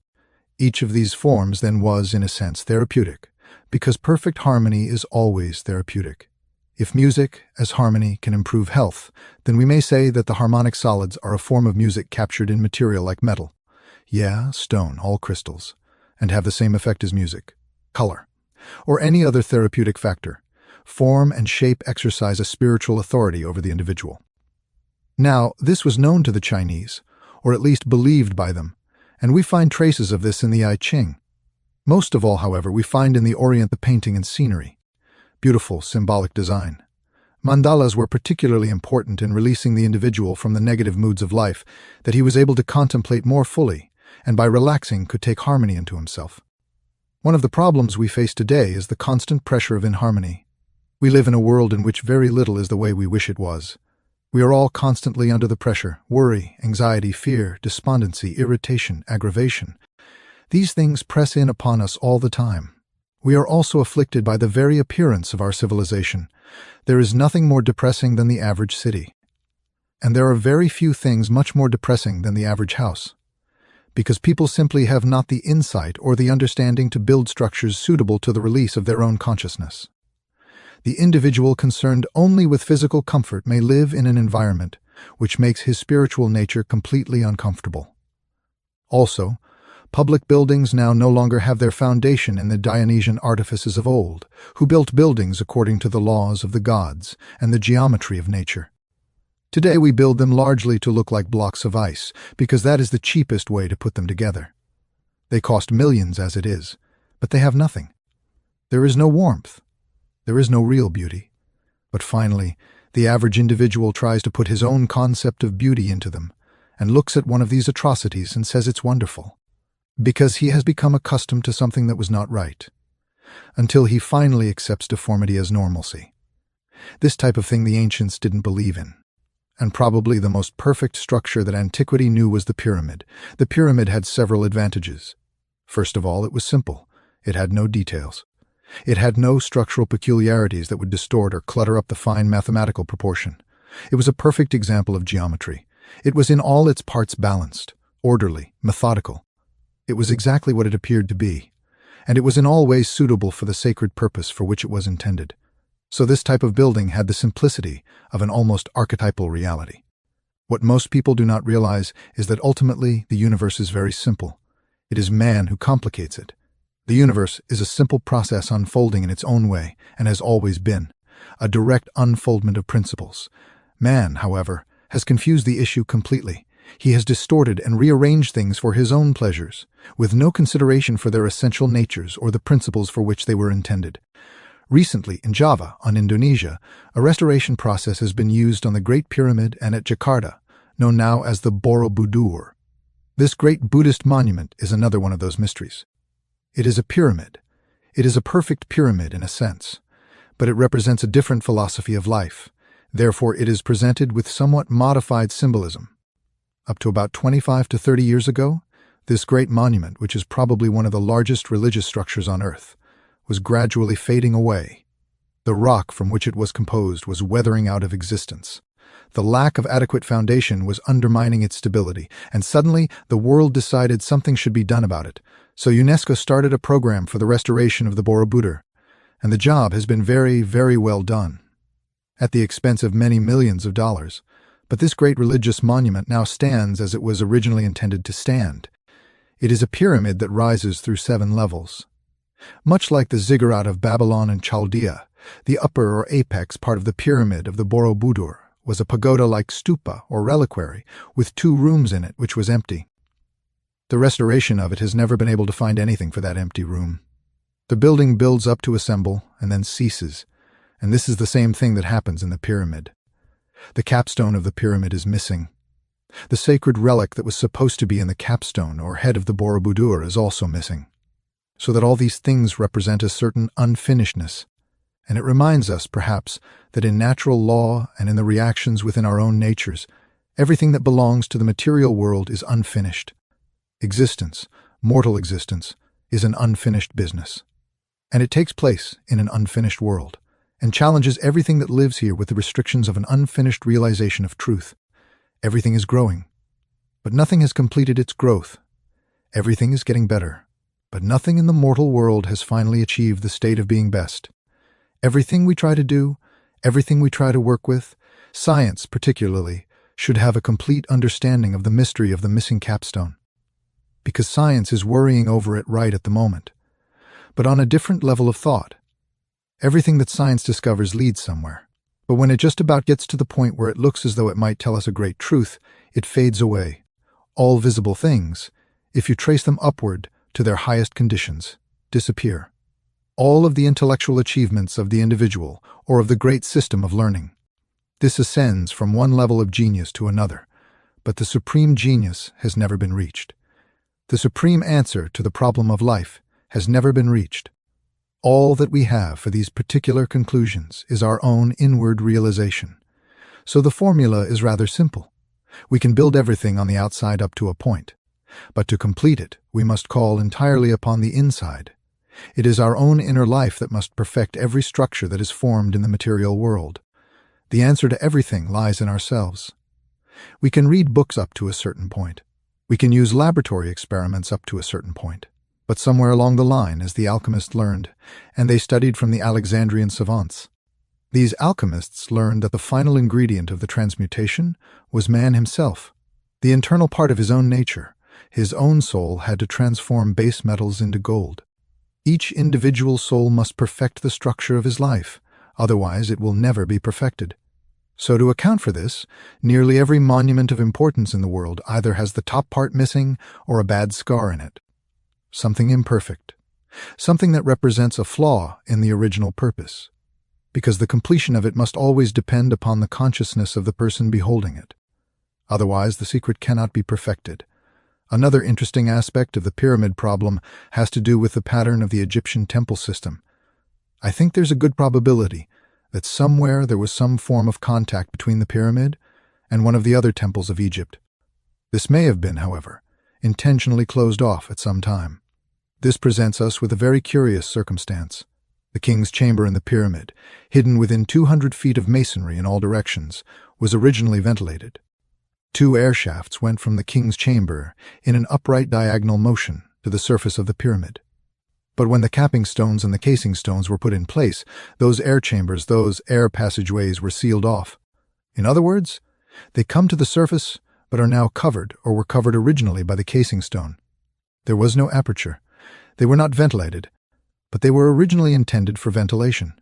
Speaker 1: Each of these forms then was, in a sense, therapeutic, because perfect harmony is always therapeutic. If music, as harmony, can improve health, then we may say that the harmonic solids are a form of music captured in material like metal. Yeah, stone, all crystals, and have the same effect as music, color, or any other therapeutic factor. Form and shape exercise a spiritual authority over the individual. Now, this was known to the Chinese, or at least believed by them, and we find traces of this in the I Ching. Most of all, however, we find in the Orient the painting and scenery. Beautiful, symbolic design. Mandalas were particularly important in releasing the individual from the negative moods of life, that he was able to contemplate more fully, and by relaxing could take harmony into himself. One of the problems we face today is the constant pressure of inharmony. We live in a world in which very little is the way we wish it was. We are all constantly under the pressure, worry, anxiety, fear, despondency, irritation, aggravation. These things press in upon us all the time. We are also afflicted by the very appearance of our civilization. There is nothing more depressing than the average city. And there are very few things much more depressing than the average house, because people simply have not the insight or the understanding to build structures suitable to the release of their own consciousness. The individual concerned only with physical comfort may live in an environment which makes his spiritual nature completely uncomfortable. Also, public buildings now no longer have their foundation in the Dionysian artifices of old, who built buildings according to the laws of the gods and the geometry of nature. Today we build them largely to look like blocks of ice, because that is the cheapest way to put them together. They cost millions as it is, but they have nothing. There is no warmth. There is no real beauty. But finally, the average individual tries to put his own concept of beauty into them, and looks at one of these atrocities and says it's wonderful, because he has become accustomed to something that was not right, until he finally accepts deformity as normalcy. This type of thing the ancients didn't believe in. And probably the most perfect structure that antiquity knew was the pyramid. The pyramid had several advantages. First of all, it was simple. It had no details. It had no structural peculiarities that would distort or clutter up the fine mathematical proportion. It was a perfect example of geometry. It was in all its parts balanced, orderly, methodical. It was exactly what it appeared to be, and it was in all ways suitable for the sacred purpose for which it was intended. So this type of building had the simplicity of an almost archetypal reality. What most people do not realize is that ultimately the universe is very simple. It is man who complicates it. The universe is a simple process unfolding in its own way, and has always been, a direct unfoldment of principles. Man, however, has confused the issue completely. He has distorted and rearranged things for his own pleasures, with no consideration for their essential natures or the principles for which they were intended. Recently, in Java, on Indonesia, a restoration process has been used on the Great Pyramid and at Jakarta, known now as the Borobudur. This great Buddhist monument is another one of those mysteries. It is a pyramid. It is a perfect pyramid in a sense, but it represents a different philosophy of life. Therefore, it is presented with somewhat modified symbolism. Up to about 25 to 30 years ago, this great monument, which is probably one of the largest religious structures on Earth, was gradually fading away. The rock from which it was composed was weathering out of existence. The lack of adequate foundation was undermining its stability, and suddenly the world decided something should be done about it. So UNESCO started a program for the restoration of the Borobudur, and the job has been very, very well done, at the expense of many millions of dollars. But this great religious monument now stands as it was originally intended to stand. It is a pyramid that rises through 7 levels. Much like the ziggurat of Babylon and Chaldea, the upper or apex part of the pyramid of the Borobudur was a pagoda-like stupa or reliquary with 2 rooms in it which was empty. The restoration of it has never been able to find anything for that empty room. The building builds up to a symbol and then ceases, and this is the same thing that happens in the pyramid. The capstone of the pyramid is missing. The sacred relic that was supposed to be in the capstone or head of the Borobudur is also missing, so that all these things represent a certain unfinishedness. And it reminds us, perhaps, that in natural law and in the reactions within our own natures, everything that belongs to the material world is unfinished. Existence, mortal existence, is an unfinished business. And it takes place in an unfinished world, and challenges everything that lives here with the restrictions of an unfinished realization of truth. Everything is growing, but nothing has completed its growth. Everything is getting better, but nothing in the mortal world has finally achieved the state of being best. Everything we try to do, everything we try to work with, science particularly, should have a complete understanding of the mystery of the missing capstone. Because science is worrying over it right at the moment, but on a different level of thought. Everything that science discovers leads somewhere, but when it just about gets to the point where it looks as though it might tell us a great truth, it fades away. All visible things, if you trace them upward to their highest conditions, disappear. All of the intellectual achievements of the individual or of the great system of learning. This ascends from one level of genius to another, but the supreme genius has never been reached. The supreme answer to the problem of life has never been reached. All that we have for these particular conclusions is our own inward realization. So the formula is rather simple. We can build everything on the outside up to a point, but to complete it, we must call entirely upon the inside. It is our own inner life that must perfect every structure that is formed in the material world. The answer to everything lies in ourselves. We can read books up to a certain point. We can use laboratory experiments up to a certain point. But somewhere along the line, as the alchemists learned, and they studied from the Alexandrian savants, these alchemists learned that the final ingredient of the transmutation was man himself. The internal part of his own nature, his own soul, had to transform base metals into gold. Each individual soul must perfect the structure of his life, otherwise it will never be perfected. So to account for this, nearly every monument of importance in the world either has the top part missing or a bad scar in it. Something imperfect. Something that represents a flaw in the original purpose, because the completion of it must always depend upon the consciousness of the person beholding it. Otherwise, the secret cannot be perfected. Another interesting aspect of the pyramid problem has to do with the pattern of the Egyptian temple system. I think there's a good probability that somewhere there was some form of contact between the pyramid and one of the other temples of Egypt. This may have been, however, intentionally closed off at some time. This presents us with a very curious circumstance. The king's chamber in the pyramid, hidden within 200 feet of masonry in all directions, was originally ventilated. 2 air shafts went from the king's chamber in an upright diagonal motion to the surface of the pyramid. But when the capping stones and the casing stones were put in place, those air chambers, those air passageways were sealed off. In other words, they come to the surface but are now covered or were covered originally by the casing stone. There was no aperture. They were not ventilated, but they were originally intended for ventilation.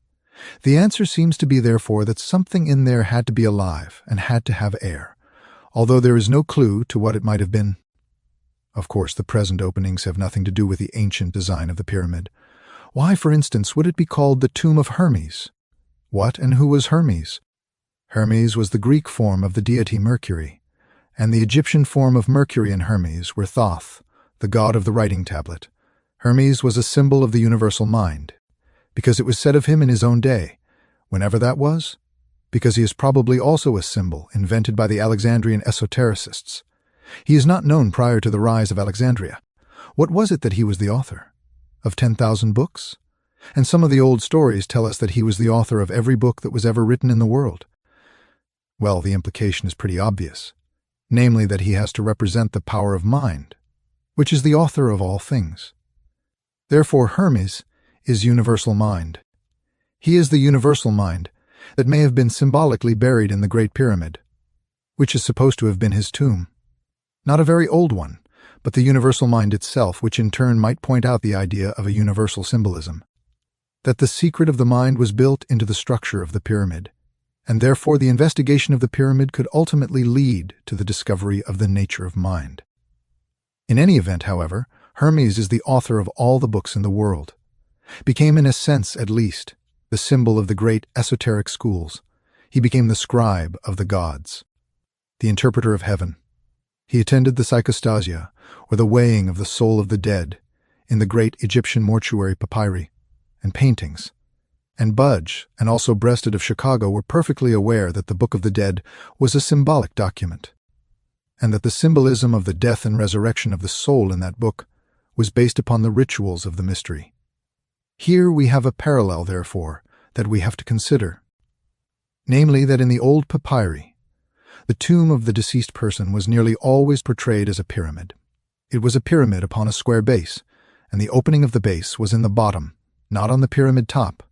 Speaker 1: The answer seems to be, therefore, that something in there had to be alive and had to have air, although there is no clue to what it might have been. Of course, the present openings have nothing to do with the ancient design of the pyramid. Why, for instance, would it be called the Tomb of Hermes? What and who was Hermes? Hermes was the Greek form of the deity Mercury, and the Egyptian form of Mercury and Hermes were Thoth, the god of the writing tablet. Hermes was a symbol of the universal mind, because it was said of him in his own day, whenever that was, because he is probably also a symbol invented by the Alexandrian esotericists. He is not known prior to the rise of Alexandria. What was it that he was the author? Of 10,000 books? And some of the old stories tell us that he was the author of every book that was ever written in the world. Well, the implication is pretty obvious, namely that he has to represent the power of mind, which is the author of all things. Therefore, Hermes is universal mind. He is the universal mind that may have been symbolically buried in the Great Pyramid, which is supposed to have been his tomb. Not a very old one, but the universal mind itself, which in turn might point out the idea of a universal symbolism. That the secret of the mind was built into the structure of the pyramid, and therefore the investigation of the pyramid could ultimately lead to the discovery of the nature of mind. In any event, however, Hermes is the author of all the books in the world, became in a sense at least the symbol of the great esoteric schools. He became the scribe of the gods, the interpreter of heaven. He attended the psychostasia, or the weighing of the soul of the dead, in the great Egyptian mortuary papyri and paintings. And Budge, and also Breasted of Chicago, were perfectly aware that the Book of the Dead was a symbolic document, and that the symbolism of the death and resurrection of the soul in that book was based upon the rituals of the mystery. Here we have a parallel, therefore, that we have to consider, namely that in the old papyri, the tomb of the deceased person was nearly always portrayed as a pyramid. It was a pyramid upon a square base, and the opening of the base was in the bottom, not on the pyramid top,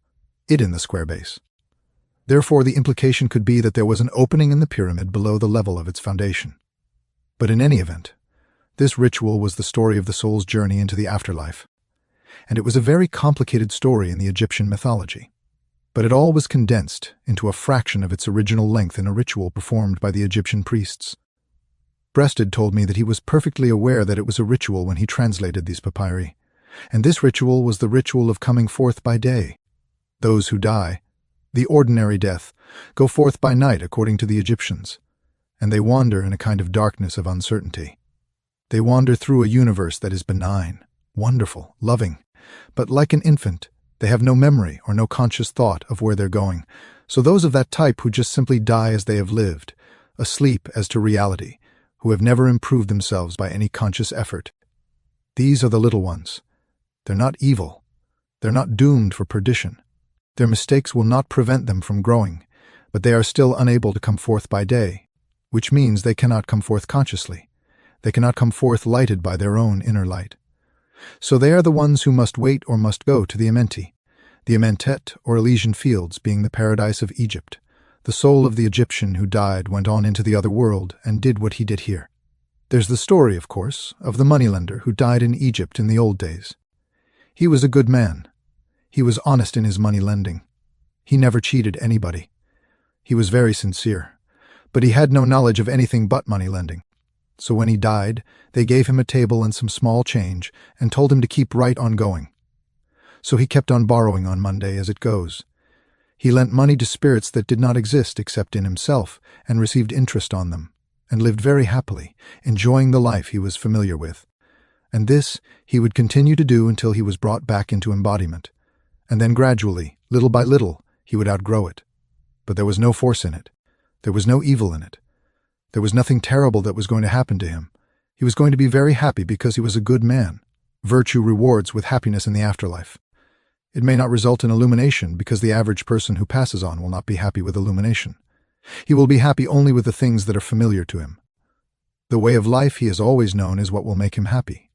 Speaker 1: it in the square base. Therefore, the implication could be that there was an opening in the pyramid below the level of its foundation. But in any event, this ritual was the story of the soul's journey into the afterlife, and it was a very complicated story in the Egyptian mythology. But it all was condensed into a fraction of its original length in a ritual performed by the Egyptian priests. Breasted told me that he was perfectly aware that it was a ritual when he translated these papyri, and this ritual was the ritual of coming forth by day. Those who die, the ordinary death, go forth by night according to the Egyptians, and they wander in a kind of darkness of uncertainty. They wander through a universe that is benign, wonderful, loving, but like an infant, they have no memory or no conscious thought of where they're going. So those of that type who just simply die as they have lived, asleep as to reality, who have never improved themselves by any conscious effort. These are the little ones. They're not evil. They're not doomed for perdition. Their mistakes will not prevent them from growing, but they are still unable to come forth by day, which means they cannot come forth consciously. They cannot come forth lighted by their own inner light. So they are the ones who must wait or must go to the Amenti, the Amentet or Elysian fields being the paradise of Egypt. The soul of the Egyptian who died went on into the other world and did what he did here. There's the story, of course, of the moneylender who died in Egypt in the old days. He was a good man. He was honest in his money lending. He never cheated anybody. He was very sincere, but he had no knowledge of anything but money lending. So when he died, they gave him a table and some small change and told him to keep right on going. So he kept on borrowing on Monday as it goes. He lent money to spirits that did not exist except in himself and received interest on them, and lived very happily, enjoying the life he was familiar with. And this he would continue to do until he was brought back into embodiment. And then gradually, little by little, he would outgrow it. But there was no force in it. There was no evil in it. There was nothing terrible that was going to happen to him. He was going to be very happy because he was a good man. Virtue rewards with happiness in the afterlife. It may not result in illumination because the average person who passes on will not be happy with illumination. He will be happy only with the things that are familiar to him. The way of life he has always known is what will make him happy.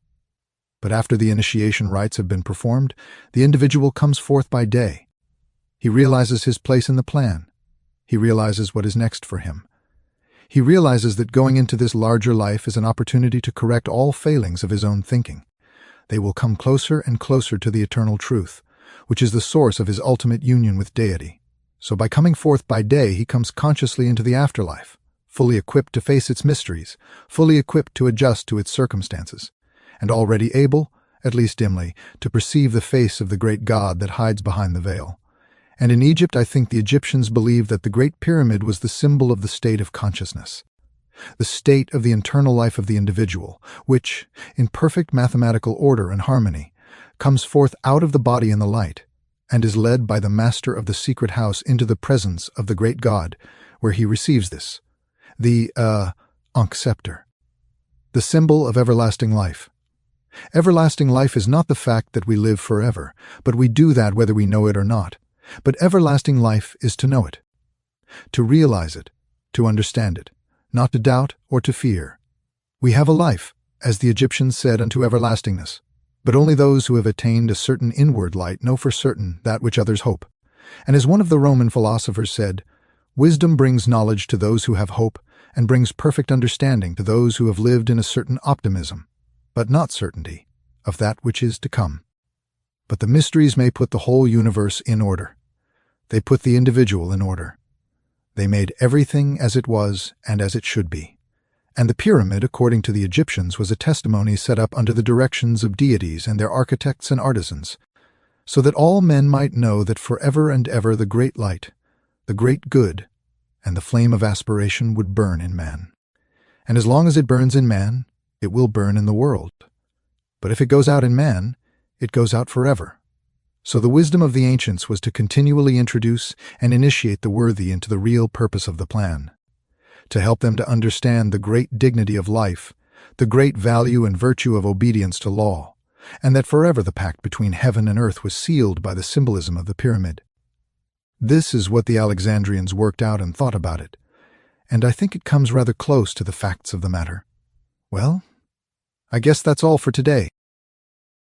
Speaker 1: But after the initiation rites have been performed, the individual comes forth by day. He realizes his place in the plan. He realizes what is next for him. He realizes that going into this larger life is an opportunity to correct all failings of his own thinking. They will come closer and closer to the eternal truth, which is the source of his ultimate union with deity. So by coming forth by day, he comes consciously into the afterlife, fully equipped to face its mysteries, fully equipped to adjust to its circumstances, and already able, at least dimly, to perceive the face of the great God that hides behind the veil. And in Egypt, I think the Egyptians believed that the Great Pyramid was the symbol of the state of consciousness, the state of the internal life of the individual, which, in perfect mathematical order and harmony, comes forth out of the body in the light, and is led by the master of the secret house into the presence of the great God, where he receives this, the Ankh scepter, the symbol of everlasting life. Everlasting life is not the fact that we live forever, but we do that whether we know it or not. But everlasting life is to know it, to realize it, to understand it, not to doubt or to fear. We have a life, as the Egyptians said, unto everlastingness. But only those who have attained a certain inward light know for certain that which others hope. And as one of the Roman philosophers said, wisdom brings knowledge to those who have hope, and brings perfect understanding to those who have lived in a certain optimism, but not certainty, of that which is to come. But the mysteries may put the whole universe in order. They put the individual in order. They made everything as it was and as it should be. And the pyramid, according to the Egyptians, was a testimony set up under the directions of deities and their architects and artisans, so that all men might know that forever and ever the great light, the great good, and the flame of aspiration would burn in man. And as long as it burns in man, it will burn in the world. But if it goes out in man, it goes out forever. So the wisdom of the ancients was to continually introduce and initiate the worthy into the real purpose of the plan, to help them to understand the great dignity of life, the great value and virtue of obedience to law, and that forever the pact between heaven and earth was sealed by the symbolism of the pyramid. This is what the Alexandrians worked out and thought about it, and I think it comes rather close to the facts of the matter. Well, I guess that's all for today.